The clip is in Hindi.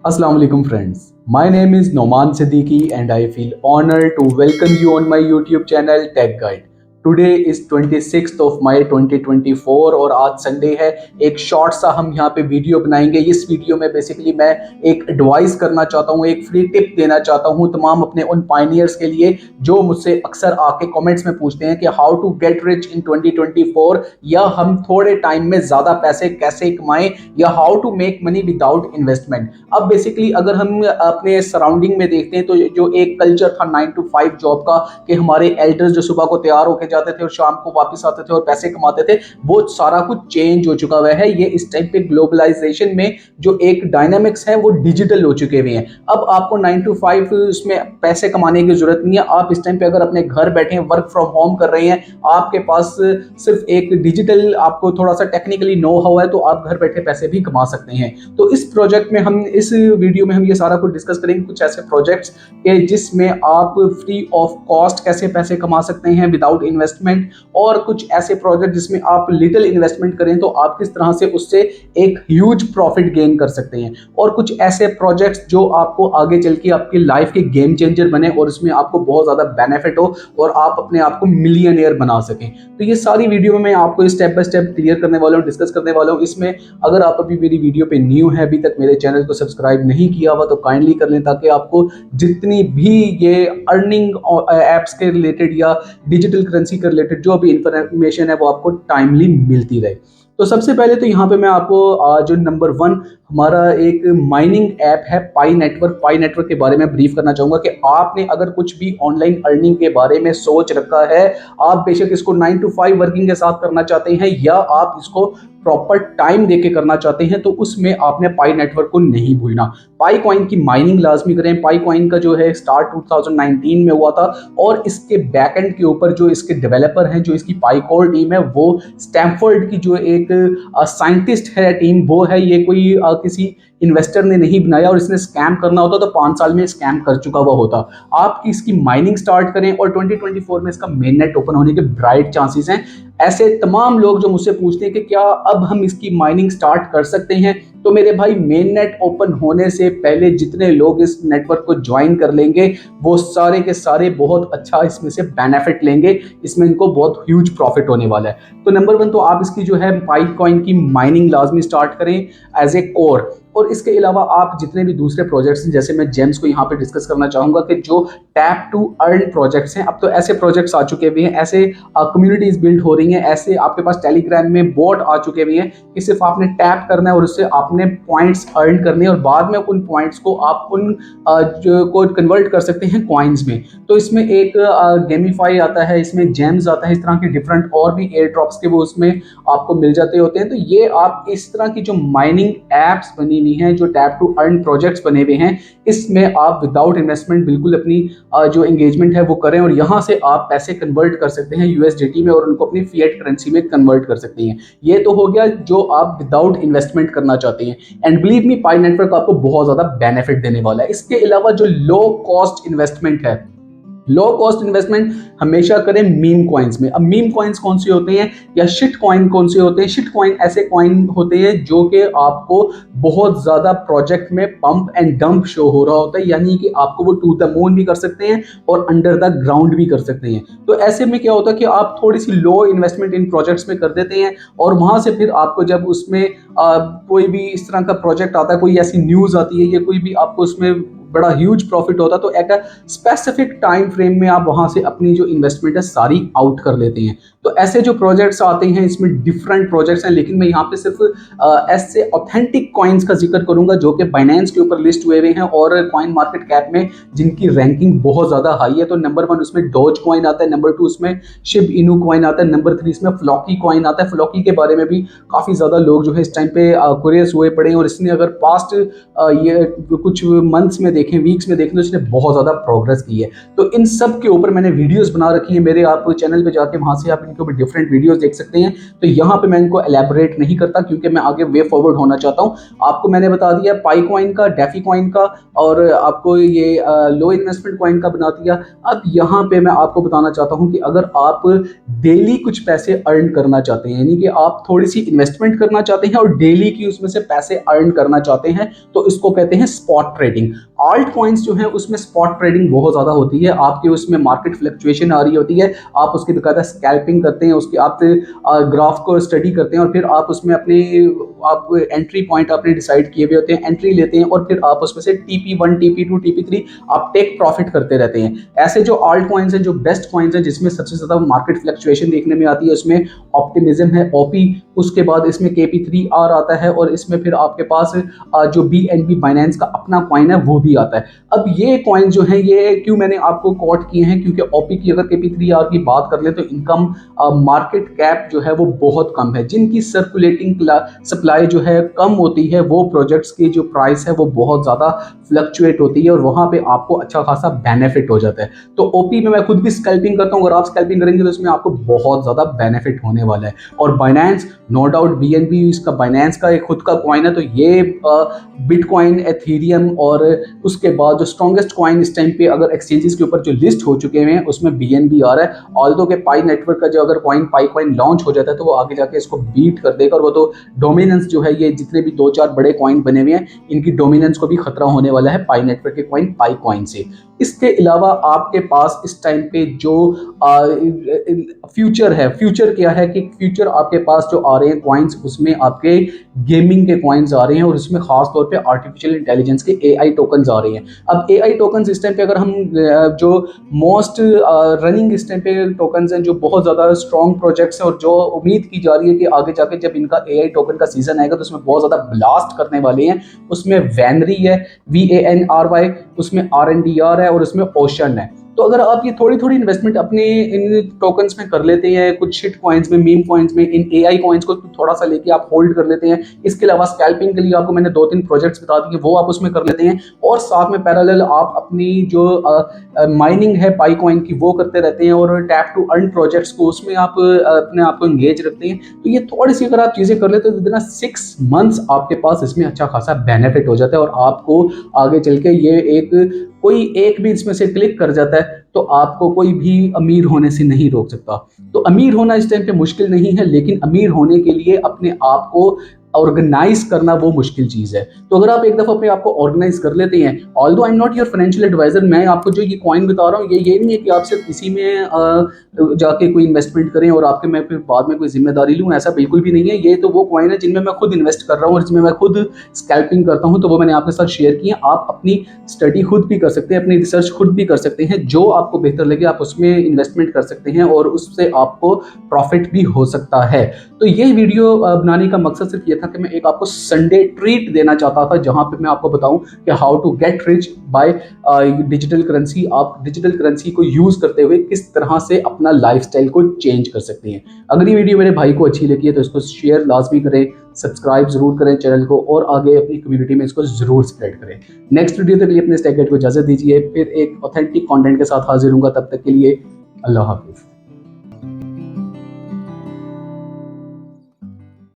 Assalamu alaikum friends. My name is Noman Siddiqui and I feel honored to welcome you on my YouTube channel Tech Guide. Today is 26th of May 2024 और आज संडे है। एक शॉर्ट सा हम यहाँ पे वीडियो बनाएंगे। इस वीडियो में बेसिकली मैं एक एडवाइस करना चाहता हूँ, एक फ्री टिप देना चाहता हूँ तमाम अपने उन पायनियर्स के लिए जो मुझसे अक्सर आके कमेंट्स में पूछते हैं कि how to get rich in 2024 या हम थोड़े टाइम में ज़्यादा पैसे कैसे कमाएं या how to make money without investment. अब बेसिकली अगर हम अपने सराउंडिंग में देखते हैं तो जो एक कल्चर था 9 to 5 जॉब का कि हमारे एल्डर्स जो सुबह को तैयार होकर जाते थे और शाम को वापस आते थे और पैसे कमाते थे, वो सारा कुछ चेंज हो चुका हुआ है। ये इस टाइम पे ग्लोबलाइजेशन में जो एक डायनामिक्स है वो डिजिटल हो चुके हुए हैं। अब आपको 9 to 5 उसमें पैसे कमाने की जरूरत नहीं है। आप इस टाइम पे अगर अपने घर बैठे वर्क फ्रॉम होम कर रहे हैं, आपके पास सिर्फ एक डिजिटल आपको थोड़ा सा टेक्निकली नो हाउ है, तो आप घर बैठे पैसे भी कमा सकते हैं। तो इस प्रोजेक्ट में हम इस वीडियो में हम ये सारा कुछ डिस्कस करेंगे, कुछ ऐसे प्रोजेक्ट्स के जिसमें आप फ्री ऑफ कॉस्ट कैसे पैसे कमा सकते हैं विदाउट इन्वेस्टमेंट, और कुछ ऐसे प्रोजेक्ट जिसमें आप लिटिल इन्वेस्टमेंट करें तो आप किस तरह से उससे एक ह्यूज प्रॉफिट गेन कर सकते हैं, और कुछ ऐसे प्रोजेक्ट्स जो आपको आगे चल के आपकी लाइफ के गेम चेंजर बने और इसमें आपको बहुत ज्यादा बेनिफिट हो और आप अपने आप को मिलियनियर बना सकें। तो ये सारी वीडियो में मैं आपको स्टेप बाय स्टेप क्लियर करने वाला हूँ, डिस्कस करने वाला हूँ। इसमें अगर आप अभी मेरी वीडियो पे न्यू है, अभी तक मेरे चैनल को सब्सक्राइब नहीं किया हुआ, तो काइंडली कर लें ताकि आपको जितनी भी ये अर्निंग एप्स के रिलेटेड या डिजिटल करेंसी के रिलेटेड जो भी इंफॉर्मेशन है वो आपको टाइमली मिलती रहे। तो सबसे पहले तो यहाँ पे मैं आपको जो नंबर 1 हमारा एक माइनिंग ऐप है पाई नेटवर्क के बारे में ब्रीफ करना चाहूंगा कि आपने अगर कुछ भी ऑनलाइन अर्निंग के बारे में सोच रखा है, आप बेशक इसको 9 to 5 वर्किंग के साथ करना चाहते हैं या आप इसको प्रॉपर टाइम देके करना चाहते हैं, तो उसमें आपने पाई नेटवर्क को नहीं भूलना। पाई कॉइन की माइनिंग लाजमी करें। पाई कॉइन का जो है स्टार्ट 2019 में हुआ था और इसके बैकएंड के ऊपर जो इसके डेवलपर हैं, जो इसकी पाई कोर टीम है, वो स्टैनफोर्ड की जो एक साइंटिस्ट है टीम, वो है। ये कोई किसी इन्वेस्टर ने नहीं बनाया और इसने स्कैम करना होता तो 5 साल में स्कैम कर चुका हुआ होता। आप इसकी माइनिंग स्टार्ट करें और 2024 में इसका मेन नेट ओपन होने के ब्राइट चांसेस हैं। ऐसे तमाम लोग जो मुझसे पूछते हैं कि क्या अब हम इसकी माइनिंग स्टार्ट कर सकते हैं, तो मेरे भाई मेन नेट ओपन होने से पहले जितने लोग इस नेटवर्क को ज्वाइन कर लेंगे वो सारे के सारे बहुत अच्छा इसमें से बेनिफिट लेंगे। इसमें इनको बहुत ह्यूज प्रॉफिट होने वाला है। तो नंबर 1 तो आप इसकी जो है पाई कॉइन की माइनिंग लाजमी स्टार्ट करें एज ए कोर। और इसके अलावा आप जितने भी दूसरे प्रोजेक्ट्स हैं, जैसे मैं जेम्स को यहाँ पे डिस्कस करना चाहूँगा कि जो टैप टू अर्न प्रोजेक्ट्स हैं, अब तो ऐसे प्रोजेक्ट्स आ चुके हुए हैं, ऐसे कम्युनिटीज बिल्ड हो रही हैं, ऐसे आपके पास टेलीग्राम में बोट आ चुके हुए हैं कि सिर्फ आपने टैप करना है और उससे आपने पॉइंट्स अर्न करने और बाद में उन पॉइंट्स को आप उन जो को कन्वर्ट कर सकते हैं कॉइन्स में। तो इसमें एक गेमीफाई आता है, इसमें जेम्स आता है, इस तरह के डिफरेंट और भी एयर ड्रॉप्स के वो उसमें आपको मिल जाते होते हैं। तो ये आप इस तरह की जो माइनिंग एप्स बनी हुई हैं, जो टैप टू अर्न प्रोजेक्ट्स बने हुए हैं, इसमें आप विदाउट इन्वेस्टमेंट बिल्कुल अपनी जो एंगेजमेंट है वो करें और यहाँ से आप पैसे कन्वर्ट कर सकते हैं यूएसडीटी में और उनको अपनी फिएट करेंसी में कन्वर्ट कर सकते हैं। ये तो हो गया जो आप विदाउट इन्वेस्टमेंट करना चाहते हैं। And believe me, pi network आपको बहुत ज्यादा बेनिफिट देने वाला है। इसके अलावा जो लो कॉस्ट इन्वेस्टमेंट है, लो कॉस्ट इन्वेस्टमेंट हमेशा करें मीम कॉइन्स में। अब मीम कॉइन्स कौन से होते हैं या शिट कॉइन कौन से होते हैं? शिट कॉइन ऐसे कॉइन होते हैं जो कि आपको बहुत ज्यादा प्रोजेक्ट में पंप एंड डंप शो हो रहा होता है, यानी कि आपको वो टू द मून भी कर सकते हैं और अंडर द ग्राउंड भी कर सकते हैं। तो ऐसे में क्या होता है कि आप थोड़ी सी लो इन्वेस्टमेंट इन प्रोजेक्ट्स में कर देते हैं और वहां से फिर आपको जब उसमें कोई भी इस तरह का प्रोजेक्ट आता है, कोई ऐसी न्यूज आती है या कोई भी आपको उसमें बड़ा ह्यूज प्रॉफिट होता है, तो एक स्पेसिफिक टाइम फ्रेम में आप वहां से अपनी जो इन्वेस्टमेंट है सारी आउट कर लेते हैं। तो ऐसे जो प्रोजेक्ट्स आते हैं, इसमें डिफरेंट प्रोजेक्ट्स हैं, लेकिन मैं यहाँ पे सिर्फ ऐसे ऑथेंटिक कॉइन्स का जिक्र करूंगा जो कि बाइनेंस के ऊपर लिस्ट हुए हुए हैं और कॉइन मार्केट कैप में जिनकी रैंकिंग बहुत ज्यादा हाई है। तो नंबर 1 उसमें डॉज कॉइन आता है, नंबर 2 उसमें शिब इनू कॉइन आता है, नंबर 3 इसमें फ्लॉकी कॉइन आता है। फ्लॉकी के बारे में भी काफी ज्यादा लोग जो है इस टाइम पे क्यूरियस हुए पड़े हैं और इसने अगर पास्ट ये कुछ मंथ्स में देखें, वीक्स में देखें तो इसने बहुत ज़्यादा प्रोग्रेस की है। तो इन सब के ऊपर मैंने वीडियोस बना रखी है मेरे, आप चैनल पे जाके वहाँ से आप इनके ऊपर डिफरेंट वीडियोस देख सकते हैं। तो यहाँ पे मैं इनको एलैबोरेट नहीं करता क्योंकि मैं आगे वे फॉरवर्ड होना चाहता हूँ। आपको मैंने बता दिया पाई कॉइन का, डेफी कॉइन का, और आपको ये लो इन्वेस्टमेंट कॉइन का बना दिया। अब यहाँ पे मैं आपको बताना चाहता हूँ कि अगर आप डेली कुछ पैसे अर्न करना चाहते हैं, यानी कि आप थोड़ी सी इन्वेस्टमेंट करना चाहते हैं और डेली की उसमें से पैसे अर्न करना चाहते हैं, तो इसको कहते हैं स्पॉट ट्रेडिंग। आल्ट कॉइन्स जो है उसमें स्पॉट ट्रेडिंग बहुत ज़्यादा होती है, आपके उसमें मार्केट फ्लक्चुएशन आ रही होती है, आप उसकी बकायदा स्कैल्पिंग करते हैं, उसके आप ग्राफ को स्टडी करते हैं और फिर आप उसमें अपनी आप एंट्री पॉइंट आपने डिसाइड किए हुए होते हैं, एंट्री लेते हैं और फिर आप उसमें से TP1 TP2 TP3 आप टेक प्रॉफिट करते रहते हैं। ऐसे जो आल्ट कॉइन्स हैं, जो बेस्ट कॉइन्स हैं जिसमें सबसे ज़्यादा मार्केट फ्लक्चुएशन देखने में आती है, उसमें ऑप्टिमिज्म है, OP, उसके बाद इसमें KP3R आता है और इसमें फिर आपके पास जो BNB बाइनेंस का अपना कॉइन है वो भी आता है। अब ये कॉइन जो है ये क्यों मैंने आपको कोट किए हैं, क्योंकि OP की अगर KP3R की बात कर ले तो इनकम मार्केट कैप जो है वो बहुत कम है, जिनकी सर्कुलेटिंग सप्लाई जो है कम होती है, वो प्रोजेक्ट्स की जो प्राइस है वो बहुत ज़्यादा फ्लक्चुएट होती है और वहाँ पे आपको अच्छा खासा बेनिफिट हो जाता है। तो OP में मैं खुद भी स्कैल्पिंग करता हूँ, अगर आप स्कैल्पिंग करेंगे तो इसमें आपको बहुत ज़्यादा बेनिफिट होने वाला है। और बाइनेंस, नो डाउट BNB इसका बाइनेंस का एक खुद का कॉइन है, तो ये बिटकॉइन, एथीरियम और उसके बाद जो स्ट्रॉन्गेस्ट कॉइन इस टाइम पे अगर एक्सचेंजेस के ऊपर जो लिस्ट हो चुके हैं उसमें BNB आ रहा है। ऑल्दो के पाई नेटवर्क का जो अगर कॉइन पाई कॉइन लॉन्च हो जाता है तो वो आगे जाके इसको बीट कर देगा और वो तो डोमिनेंस जो है, ये जितने भी 2-4 बड़े कॉइन बने हुए हैं इनकी डोमिनेंस को भी खतरा होने वाला है पाई नेटवर्क के कॉइन पाई कॉइन से। इसके अलावा आपके पास इस टाइम पे जो फ्यूचर है, फ्यूचर क्या है कि फ्यूचर आपके पास जो आ रहे हैं कॉइन्स उसमें आपके गेमिंग के कॉइन्स आ रहे हैं और इसमें खास तौर पे आर्टिफिशियल इंटेलिजेंस के AI टोकन्स आ रहे हैं। अब AI टोकन्स इस टाइम पे अगर हम जो मोस्ट रनिंग इस टाइम पे टोकन्स हैं, जो बहुत ज़्यादा स्ट्रॉन्ग प्रोजेक्ट्स हैं और जो उम्मीद की जा रही है कि आगे जाके जब इनका AI टोकन का सीजन आएगा तो उसमें बहुत ज़्यादा ब्लास्ट करने वाले हैं, उसमें वैनरी है, VANRY, उसमें RNDR है और उसमें ओशन है। तो अगर आप ये थोड़ी थोड़ी इन्वेस्टमेंट अपने इन टोकन्स में कर लेते हैं, कुछ शिट कॉइन्स में, मीम कॉइन्स में, इन AI कॉइन्स को थोड़ा सा लेके आप होल्ड कर लेते हैं, इसके अलावा स्कैल्पिंग के लिए आपको मैंने 2-3 प्रोजेक्ट्स बता दिए वो आप उसमें कर लेते हैं और साथ में पैरेलल आप अपनी जो माइनिंग है पाई कॉइन की वो करते रहते हैं और टैप टू अर्न प्रोजेक्ट्स को उसमें आप अपने आप को इंगेज रखते हैं, तो ये थोड़ी सी अगर आप चीज़ें कर लेते हैं तो 6 मंथ्स आपके पास इसमें अच्छा खासा बेनिफिट हो जाता है और आपको आगे चल के ये कोई एक भी इसमें से क्लिक कर जाता है तो आपको कोई भी अमीर होने से नहीं रोक सकता। तो अमीर होना इस टाइम पे मुश्किल नहीं है, लेकिन अमीर होने के लिए अपने आप को ऑर्गेनाइज करना वो मुश्किल चीज़ है। तो अगर आप एक दफ़ा अपने आप को ऑर्गेनाइज कर लेते हैं, although I am not your financial adviser, मैं आपको जो ये कॉइन बता रहा हूँ ये नहीं है कि आप सिर्फ इसी में जाके कोई इन्वेस्टमेंट करें और आपके मैं फिर बाद में कोई जिम्मेदारी लूँ, ऐसा बिल्कुल भी नहीं है। ये तो वो कॉइन है जिनमें मैं खुद इन्वेस्ट कर रहा हूँ और जिनमें मैं खुद स्कैल्पिंग करता हूँ, तो वो मैंने आपके साथ शेयर किए। आप अपनी स्टडी खुद भी कर सकते हैं, अपनी रिसर्च खुद भी कर सकते हैं, जो आपको बेहतर लगे आप उसमें इन्वेस्टमेंट कर सकते हैं और उससे आपको प्रॉफिट भी हो सकता है। तो ये वीडियो बनाने का मकसद सिर्फ ये था कि मैं एक आपको संडे ट्रीट देना चाहता था जहां पे मैं आपको बताऊं कि how to get rich by digital currency. आप डिजिटल करेंसी को यूज करते हुए किस तरह से अपना लाइफस्टाइल को चेंज कर सकते हैं। अगर ये वीडियो मेरे भाई को अच्छी लगी है तो इसको शेयर लाजमी करें, सब्सक्राइब जरूर करें चैनल को और आगे अपनी कम्युनिटी में इसको जरूर स्प्रेड करें। नेक्स्ट वीडियो तक के लिए अपने स्टैक गाइड को इजाजत दीजिए, फिर एक ऑथेंटिक कंटेंट के साथ हाजिर होऊंगा। तब तक के लिए अल्लाह हाफिज।